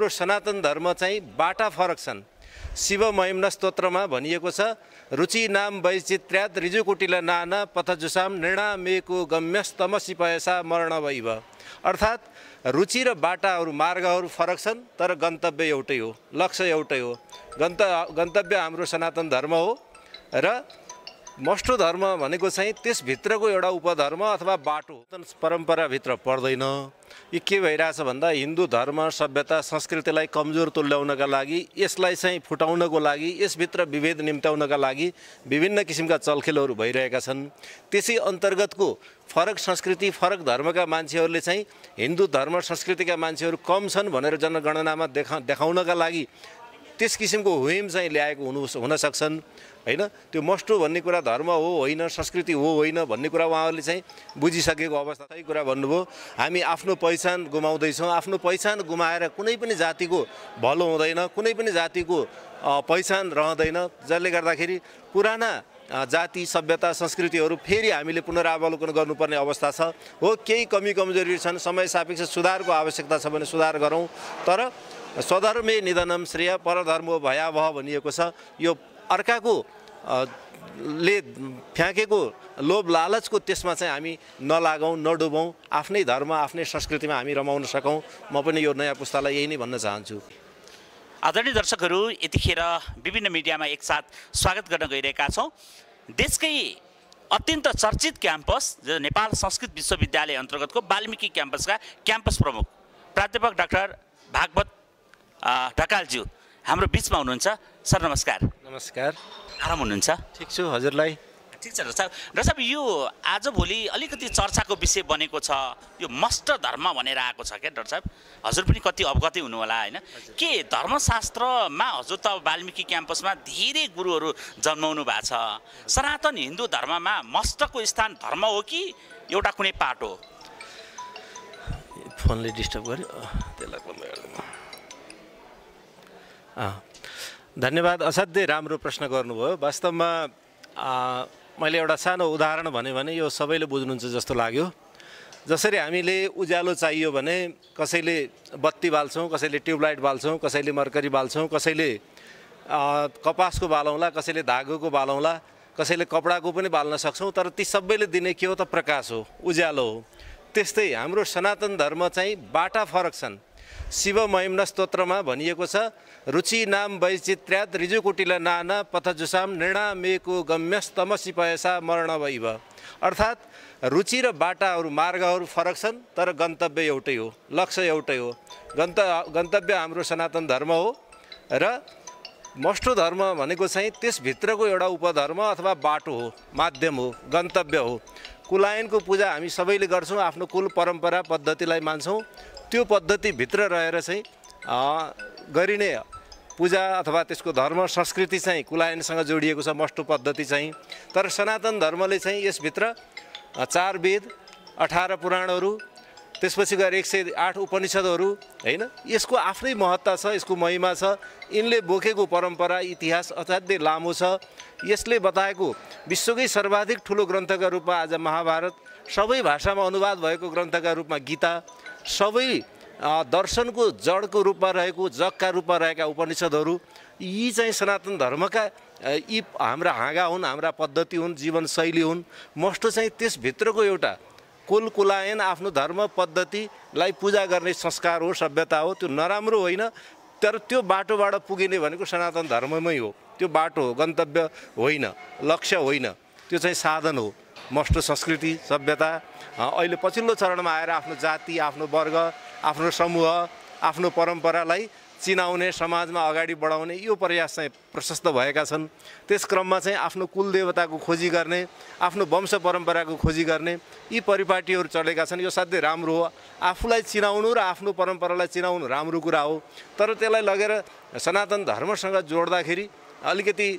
हाम्रो सनातन धर्म चाहिँ बाटा फरक छन्। शिव महिम्न स्तोत्रमा भनिएको छ, रुचि नाम वैचित्र्यात् ऋजुकुटिल नाना पथजुसाम नृणामेको गम्यस्तमसि पयसा मरण वैव। अर्थात् रुचि र बाटाहरू मार्गहरू फरक छन् तर गन्तव्य एउटै हो, लक्ष्य एउटै हो। गन्तव्य हाम्रो सनातन धर्म हो र मष्टो धर्म भनेको चाहिँ त्यसभित्रको एउटा उपधर्म अथवा बाटो परम्पराभित्र पर्दैन। यो के भइरहेछ भन्दा हिन्दू धर्म सभ्यता संस्कृतिलाई कमजोर तुल्याउनका लागि, यसलाई चाहिँ फुटाउनको लागि, यसभित्र विभेद निम्त्याउनका लागि विभिन्न किसिमका चलखेलहरू भइरहेका छन्। त्यसै अन्तर्गतको फरक संस्कृति फरक धर्मका मान्छेहरूले चाहिँ हिन्दू धर्म संस्कृतिका मान्छेहरू कम छन् भनेर जनगणनामा देखाउनका लागि त्यस किसिमको हुइम चाहिँ ल्याएको हुन सक्छन् हैन। त्यो मष्टो भन्ने कुरा धर्म हो होइन, संस्कृति हो होइन भन्ने कुरा उहाँहरूले चाहिँ बुझिसकेको अवस्था। सही कुरा भन्नुभयो, हामी आफ्नो पहिचान गुमाउँदैछौँ। आफ्नो पहिचान गुमाएर कुनै पनि जातिको भलो हुँदैन, कुनै पनि जातिको पहिचान रहँदैन, जसले गर्दाखेरि पुराना जाति सभ्यता संस्कृतिहरू फेरि हामीले पुनरावलोकन गर्नुपर्ने अवस्था छ। हो, केही कमी कमजोरी छन्, समय सापेक्ष सुधारको आवश्यकता छ भने सुधार गरौँ, तर स्वधर्मे निधनम श्रेय परधर्मो भयावह भनिएको छ। यो अर्काको ले फ्याँकेको लोभ लालचको त्यसमा चाहिँ हामी नलागौँ, नडुबौँ, आफ्नै धर्म आफ्नै संस्कृतिमा हामी रमाउन सकौँ। म पनि यो नयाँ पुस्तालाई यही नै भन्न चाहन्छु। आदरणीय दर्शकहरू, यतिखेर विभिन्न मिडियामा एकसाथ स्वागत गर्न गइरहेका छौँ। देशकै अत्यन्त चर्चित क्याम्पस जो नेपाल संस्कृत विश्वविद्यालय अन्तर्गतको वाल्मीकि क्याम्पसका क्याम्पस प्रमुख प्राध्यापक डाक्टर भागवत ढकालज्यू हाम्रो बिचमा हुनुहुन्छ। सर नमस्कार। नमस्कार। आराम हुनुहुन्छ? ठिक छु, हजुरलाई? ठिक छ डाक्टर साहब। डाक्टर साहब, यो आजभोलि अलिकति चर्चाको विषय बनेको छ, यो मष्ट धर्म भनेर आएको छ क्या डाक्टर साहब? हजुर पनि कति अवगतै हुनु होला होइन? के धर्मशास्त्रमा हजुर त वाल्मीकि क्याम्पसमा धेरै गुरुहरू जन्माउनु भएको छ, सनातन हिन्दू धर्ममा मष्टको स्थान धर्म हो कि एउटा कुनै पाठ हो? फोनले डिस्टर्ब गर्यो, त्यसलाई बन्द गरिदिनु। धन्यवाद। असाध्यै राम्रो प्रश्न गर्नुभयो। वास्तवमा मैले एउटा सानो उदाहरण भने यो सबैले बुझ्नुहुन्छ जस्तो लाग्यो। जसरी हामीले उज्यालो चाहियो भने कसैले बत्ती बाल्छौँ, कसैले ट्युबलाइट बाल्छौँ, कसैले मर्करी बाल्छौँ, कसैले कपासको बालौँला, कसैले धागोको बालौँला, कसैले कपडाको पनि बाल्न सक्छौँ। तर ती सबैले दिने के हो त? प्रकाश हो, उज्यालो हो। त्यस्तै हाम्रो सनातन धर्म चाहिँ बाटा फरक छन्। शिव महिम्न स्तोत्रमा भनिएको छ, रुचि नाम वैचित्र्यात् ऋजुकुटिल नाना पथजुसाम नृणामेको गम्यस्तमसि पयसा मरण वैव। अर्थात् रुचि र बाटाहरू मार्गहरू फरक छन् तर गन्तव्य एउटै हो, लक्ष्य एउटै हो। गन्तव्य हाम्रो सनातन धर्म हो र मष्टो धर्म भनेको चाहिँ त्यसभित्रको एउटा उपधर्म अथवा बाटो हो, माध्यम हो, गन्तव्य हो। कुलायनको पूजा हामी सबैले गर्छौँ, आफ्नो कुल परम्परा पद्धतिलाई मान्छौँ। त्यो पद्धतिभित्र रहेर चाहिँ गरिने पूजा अथवा त्यसको धर्म संस्कृति चाहिँ कुलायनसँग जोडिएको छ, मष्टो पद्धति चाहिँ। तर सनातन धर्मले चाहिँ यसभित्र 4 वेद, 18 पुराणहरू, त्यसपछि गएर 108 उपनिषदहरू हैन, यसको आफ्नै महत्त्व छ, यसको महिमा छ। यिनले बोकेको परम्परा इतिहास असाध्यै लामो छ। यसले बताएको विश्वकै सर्वाधिक ठुलो ग्रन्थका रूपमा आज महाभारत, सबै भाषामा अनुवाद भएको ग्रन्थका रूपमा गीता, सबै दर्शनको जडको रूपमा रहेको जगका रूपमा रहेका उपनिषदहरू, यी चाहिँ सनातन धर्मका यी हाम्रा हाँगा हुन्, हाम्रा पद्धति हुन्, जीवनशैली हुन्। मष्टो चाहिँ त्यसभित्रको एउटा कुलायन आफ्नो धर्म पद्धतिलाई पूजा गर्ने संस्कार हो, सभ्यता हो। त्यो नराम्रो होइन, तर त्यो बाटोबाट पुगिने भनेको सनातन धर्ममै हो। त्यो बाटो हो, गन्तव्य होइन, लक्ष्य होइन, त्यो चाहिँ साधन हो। मष्टो संस्कृति सभ्यता अहिले पछिल्लो चरणमा आएर आफ्नो जाति, आफ्नो वर्ग, आफ्नो समूह, आफ्नो परम्परालाई चिनाउने, समाजमा अगाडि बढाउने यो प्रयास चाहिँ प्रशस्त भएका छन्। त्यस क्रममा चाहिँ आफ्नो कुलदेवताको खोजी गर्ने, आफ्नो वंश परम्पराको खोजी गर्ने यी परिपाटीहरू चलेका छन्। यो साध्यै राम्रो हो। आफूलाई चिनाउनु र आफ्नो परम्परालाई चिनाउनु राम्रो कुरा हो, तर त्यसलाई लगेर सनातन धर्मसँग जोड्दाखेरि अलिकति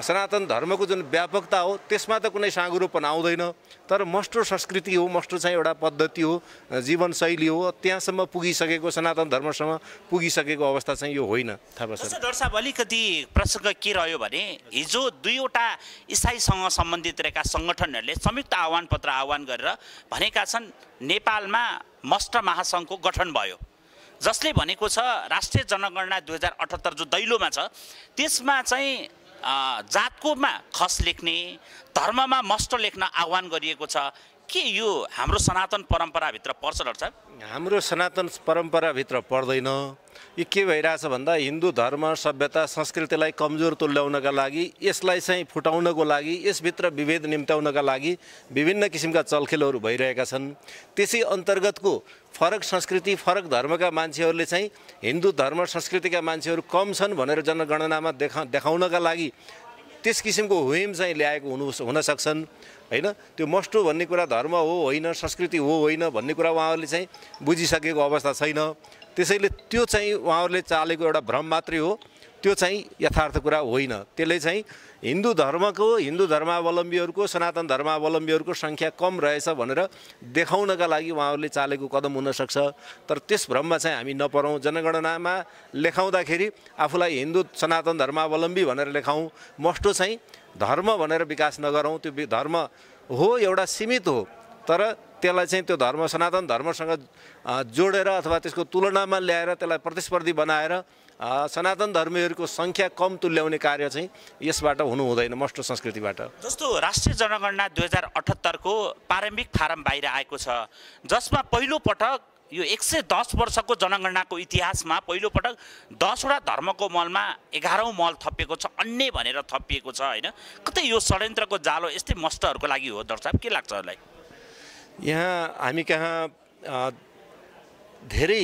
सनातन धर्मको जुन व्यापकता हो त्यसमा त कुनै साँगुरोपन आउँदैन। तर मष्टो संस्कृति हो, मष्टो चाहिँ एउटा पद्धति हो, जीवनशैली हो। त्यहाँसम्म पुगिसकेको, सनातन धर्मसम्म पुगिसकेको अवस्था चाहिँ यो होइन। थाहा भयो सर? डाक्टर साहब, अलिकति प्रसङ्ग के रह्यो भने हिजो 2वटा इसाईसँग सम्बन्धित रहेका सङ्गठनहरूले संयुक्त आह्वान पत्र आह्वान गरेर भनेका छन् नेपालमा मष्ट महासङ्घको गठन भयो। जसले भनेको छ राष्ट्रिय जनगणना 2078 जो दैलोमा छ त्यसमा चाहिँ जातकोमा खस लेख्ने, धर्ममा मस्ट लेख्न आह्वान गरिएको छ। के यो हाम्रो सनातन परम्पराभित्र पर्छ डाक्टर साहब? हाम्रो सनातन परम्पराभित्र पर्दैन। यो के भइरहेछ भन्दा हिन्दू धर्म, सभ्यता, संस्कृतिलाई कमजोर तुल्याउनका लागि, यसलाई चाहिँ फुटाउनको लागि, यसभित्र विभेद निम्त्याउनका लागि विभिन्न किसिमका चलखेलहरू भइरहेका छन्। त्यसै अन्तर्गतको फरक संस्कृति, फरक धर्मका मान्छेहरूले चाहिँ हिन्दू धर्म संस्कृतिका मान्छेहरू कम छन् भनेर जनगणनामा देखाउनका लागि त्यस किसिमको हुइम चाहिँ ल्याएको हुन सक्छन् हैन। त्यो मस्टो भन्ने कुरा धर्म हो होइन, संस्कृति हो होइन भन्ने कुरा उहाँहरूले चाहिँ बुझिसकेको अवस्था छैन। त्यसैले त्यो चाहिँ उहाँहरूले चालेको एउटा भ्रम मात्रै हो, त्यो चाहिँ यथार्थ कुरा होइन। त्यसले चाहिँ हिन्दू धर्मावलम्बीहरूको, सनातन धर्मावलम्बीहरूको सङ्ख्या कम रहेछ भनेर देखाउनका लागि उहाँहरूले चालेको कदम हुनसक्छ। तर त्यस भ्रममा चाहिँ हामी नपरौँ। जनगणनामा लेखाउँदाखेरि आफूलाई हिन्दू सनातन धर्मावलम्बी भनेर लेखाउँ, मस्टो चाहिँ धर्म भनेर विकास नगरौँ। त्यो धर्म हो एउटा सीमित हो, तर त्यसलाई चाहिँ त्यो धर्म सनातन धर्मसँग जोडेर अथवा त्यसको तुलनामा ल्याएर त्यसलाई प्रतिस्पर्धी बनाएर सनातन धर्मीहरूको सङ्ख्या कम तुल्याउने कार्य चाहिँ यसबाट हुनु हुँदैन, मस्टो संस्कृतिबाट। जस्तो राष्ट्रिय जनगणना 2078 को प्रारम्भिक फारम बाहिर आएको छ, जसमा पहिलोपटक यो 110 वर्षको जनगणनाको इतिहासमा पहिलोपटक 10 वटा धर्मको मलमा 11औं मल थपिएको छ, अन्य भनेर थपिएको छ हैन। कतै यो षड्यन्त्रको जालो यस्तै मस्टहरूको लागि हो डाक्टर साहब, के लाग्छ हजुरलाई? यहाँ हामी कहाँ धेरै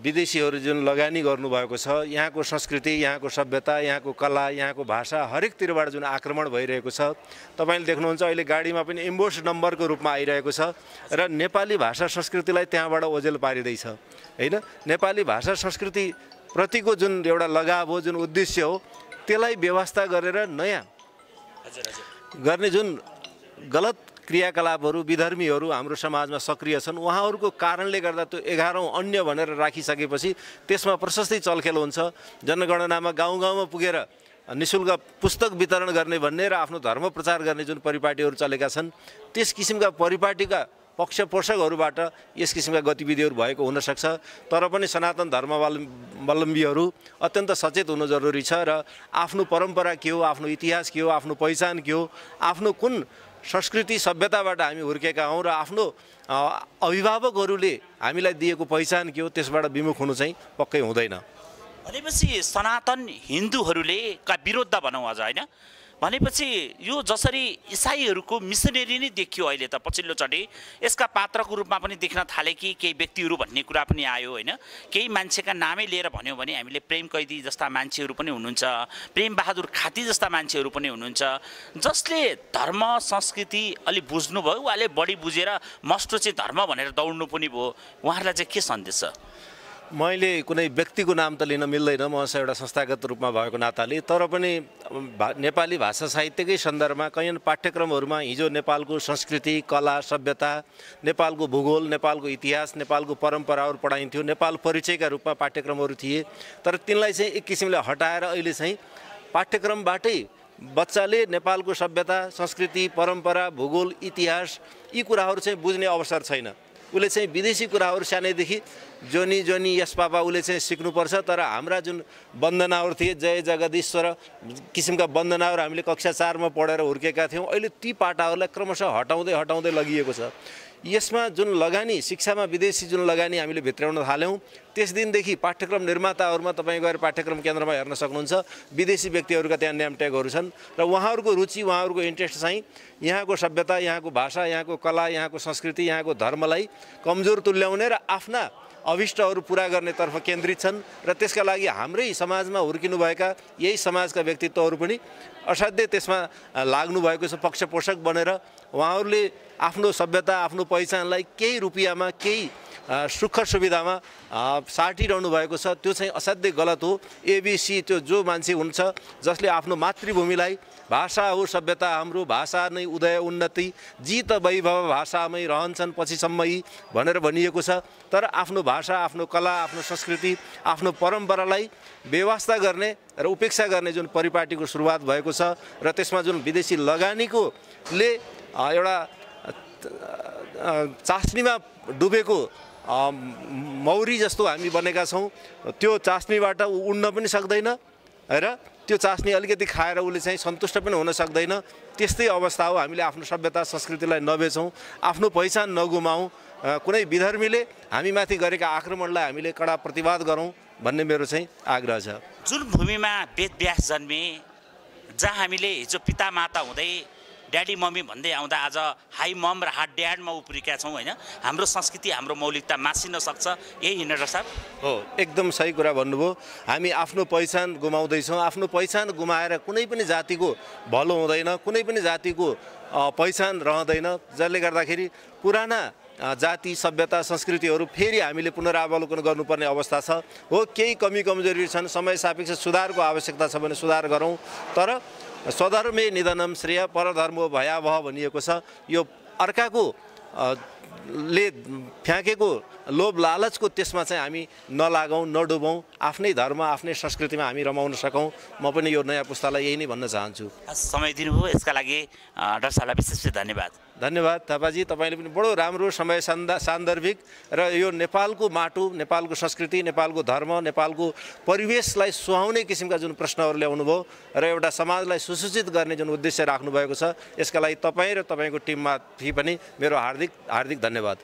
विदेशीहरू जुन लगानी गर्नुभएको छ, यहाँको संस्कृति, यहाँको सभ्यता, यहाँको कला, यहाँको भाषा हरेकतिरबाट जुन आक्रमण भइरहेको छ, तपाईँले देख्नुहुन्छ अहिले गाडीमा पनि इम्बोस नम्बरको रूपमा आइरहेको छ र नेपाली भाषा संस्कृतिलाई त्यहाँबाट ओझेल पारिँदैछ हैन। नेपाली भाषा संस्कृति प्रतिको जुन एउटा लगाव हो, जुन उद्देश्य हो, त्यसलाई व्यवस्था गरेर नयाँ गर्ने जुन गलत क्रियाकलापहरू विधर्मीहरू हाम्रो समाजमा सक्रिय छन्, उहाँहरूको कारणले गर्दा त्यो 11औं अन्य भनेर राखिसकेपछि त्यसमा प्रशस्तै चलखेल हुन्छ। जनगणनामा गाउँ गाउँमा पुगेर निःशुल्क पुस्तक वितरण गर्ने भन्ने र आफ्नो धर्म प्रचार गर्ने जुन परिपाटीहरू चलेका छन्, त्यस किसिमका परिपाटीका पक्षपोषकहरूबाट यस किसिमका गतिविधिहरू भएको हुनसक्छ। तर पनि सनातन धर्मावलम्बीहरू अत्यन्त सचेत हुनु जरुरी छ र आफ्नो परम्परा के हो, आफ्नो इतिहास के हो, आफ्नो पहिचान के हो, आफ्नो कुन संस्कृति सभ्यताबाट हामी हुर्केका हौँ र आफ्नो अभिभावकहरूले हामीलाई दिएको पहिचान के हो, त्यसबाट विमुख हुनु चाहिँ पक्कै हुँदैन। भनेपछि सनातन हिन्दूहरूले का विरुद्ध भनौँ अझ हैन, भनेपछि यो जसरी इसाईहरूको मिसनरी नै देखियो अहिले त पछिल्लोचोटि, यसका पात्रको रूपमा पनि देख्न थाले कि केही व्यक्तिहरू भन्ने कुरा पनि आयो हैन। केही मान्छेका नामै लिएर भन्यो भने हामीले प्रेम कैदी जस्ता मान्छेहरू पनि हुनुहुन्छ, प्रेम बहादुर खाती जस्ता मान्छेहरू पनि हुनुहुन्छ, जसले धर्म संस्कृति अलि बुझ्नुभयो, उहाँले बढी बुझेर मस्टो चाहिँ धर्म भनेर दौड्नु पनि भयो। उहाँहरूलाई चाहिँ के सन्देश छ? मैले कुनै व्यक्तिको नाम त लिन मिल्दैन, म एउटा संस्थागत रूपमा भएको नाताले, तर पनि नेपाली भाषा साहित्यकै सन्दर्भमा कैयन पाठ्यक्रमहरूमा हिजो नेपालको संस्कृति, कला, सभ्यता, नेपालको भूगोल, नेपालको इतिहास, नेपालको परम्पराहरू पढाइन्थ्यो, नेपाल परिचयका रूपमा पाठ्यक्रमहरू थिए। तर तिनलाई चाहिँ एक किसिमले हटाएर अहिले चाहिँ पाठ्यक्रमबाटै बच्चाले नेपालको सभ्यता, संस्कृति, परम्परा, भूगोल, इतिहास यी कुराहरू चाहिँ बुझ्ने अवसर छैन। उसले चाहिँ विदेशी कुराहरू सानैदेखि जोनी जोनी यस पापा उसले चाहिँ सिक्नुपर्छ। तर हाम्रा जुन वन्दनाहरू थिए, जय जगदीश्वर किसिमका वन्दनाहरू हामीले कक्षा 4 मा पढेर हुर्केका थियौँ, अहिले ती पाटाहरूलाई क्रमशः हटाउँदै हटाउँदै लगिएको छ। यसमा जुन लगानी, शिक्षामा विदेशी जुन लगानी हामीले भित्राउन थाल्यौँ, त्यस दिनदेखि पाठ्यक्रम निर्माताहरूमा तपाईँ गएर पाठ्यक्रम केन्द्रमा हेर्न सक्नुहुन्छ, विदेशी व्यक्तिहरूका त्यहाँ नेम ट्यागहरू छन् र उहाँहरूको रुचि, उहाँहरूको इन्ट्रेस्ट चाहिँ यहाँको सभ्यता, यहाँको भाषा, यहाँको कला, यहाँको संस्कृति, यहाँको धर्मलाई कमजोर तुल्याउने र आफ्ना अभिष्टहरू पुरा गर्नेतर्फ केन्द्रित छन्। र त्यसका लागि हाम्रै समाजमा हुर्किनुभएका यही समाजका व्यक्तित्वहरू पनि असाध्यै त्यसमा लाग्नु भएको छ, पक्षपोषक बनेर उहाँहरूले आफ्नो सभ्यता, आफ्नो पहिचानलाई केही रुपियाँमा, केही सुख सुविधामा साटिरहनु भएको छ। त्यो चाहिँ असाध्यै गलत हो। एबिसी त्यो जो मान्छे हुन्छ जसले आफ्नो मातृभूमिलाई, भाषा हो सभ्यता हाम्रो, भाषा नै उदय उन्नति, जित वैभव भाषामै रहन्छन् पछिसम्म भनेर भनिएको छ। तर आफ्नो भाषा, आफ्नो कला, आफ्नो संस्कृति, आफ्नो परम्परालाई व्यवस्था गर्ने र उपेक्षा गर्ने जुन परिपाटीको सुरुवात भएको छ र त्यसमा जुन विदेशी लगानीकोले एउटा चास्नीमा डुबेको मौरी जस्तो हामी बनेका छौँ, त्यो चास्नीबाट उड्न पनि सक्दैन र त्यो चास्नी अलिकति खाएर उसले चाहिँ सन्तुष्ट पनि हुन सक्दैन। त्यस्तै अवस्था हो। हामीले आफ्नो सभ्यता संस्कृतिलाई नबेचौँ, आफ्नो पहिचान नगुमाउँ, कुनै विधर्मीले हामीमाथि गरेका आक्रमणलाई हामीले कडा प्रतिवाद गरौँ भन्ने मेरो चाहिँ आग्रह छ। जुन भूमिमा वेद व्यास जन्मे, जहाँ हामीले हिजो पिता माता हुँदै ड्याडी मम्मी भन्दै आउँदा आज हाई मम र हाट ड्याडमा उप्रिएका छौँ होइन। हाम्रो संस्कृति हाम्रो मौलिकता मासिन सक्छ, यही होइन डाक्टर साहब? हो, एकदम सही कुरा भन्नुभयो। हामी आफ्नो पहिचान गुमाउँदैछौँ। आफ्नो पहिचान गुमाएर कुनै पनि जातिको भलो हुँदैन, कुनै पनि जातिको पहिचान रहँदैन, जसले गर्दाखेरि पुराना जाति सभ्यता संस्कृतिहरू फेरि हामीले पुनरावलोकन गर्नुपर्ने अवस्था छ। हो, केही कमी कमजोरी छन्, समय सापेक्ष सुधारको आवश्यकता छ भने सुधार गरौँ, तर स्वधर्मे निधनम श्रेय परधर्मो भयावह भनिएको छ। यो अर्काको ले फ्याँकेको लोभ लालचको त्यसमा चाहिँ हामी नलागौँ, नडुबौँ, आफ्नै धर्म आफ्नै संस्कृतिमा हामी रमाउन सकौँ। म पनि यो नयाँ पुस्तालाई यही नै भन्न चाहन्छु। समय दिनुभयो, यसका लागि डाक्टर साहबलाई विशेष धन्यवाद। धन्यवाद थापाजी, तपाईँले पनि बडो राम्रो समय सान्दर्भिक र यो नेपालको माटो, नेपालको संस्कृति, नेपालको धर्म, नेपालको परिवेशलाई सुहाउने किसिमका जुन प्रश्नहरू ल्याउनुभयो र एउटा समाजलाई सुसूचित गर्ने जुन उद्देश्य राख्नुभएको छ, यसका लागि तपाईँ र तपाईँको टिममाथि पनि मेरो हार्दिक धन्यवाद।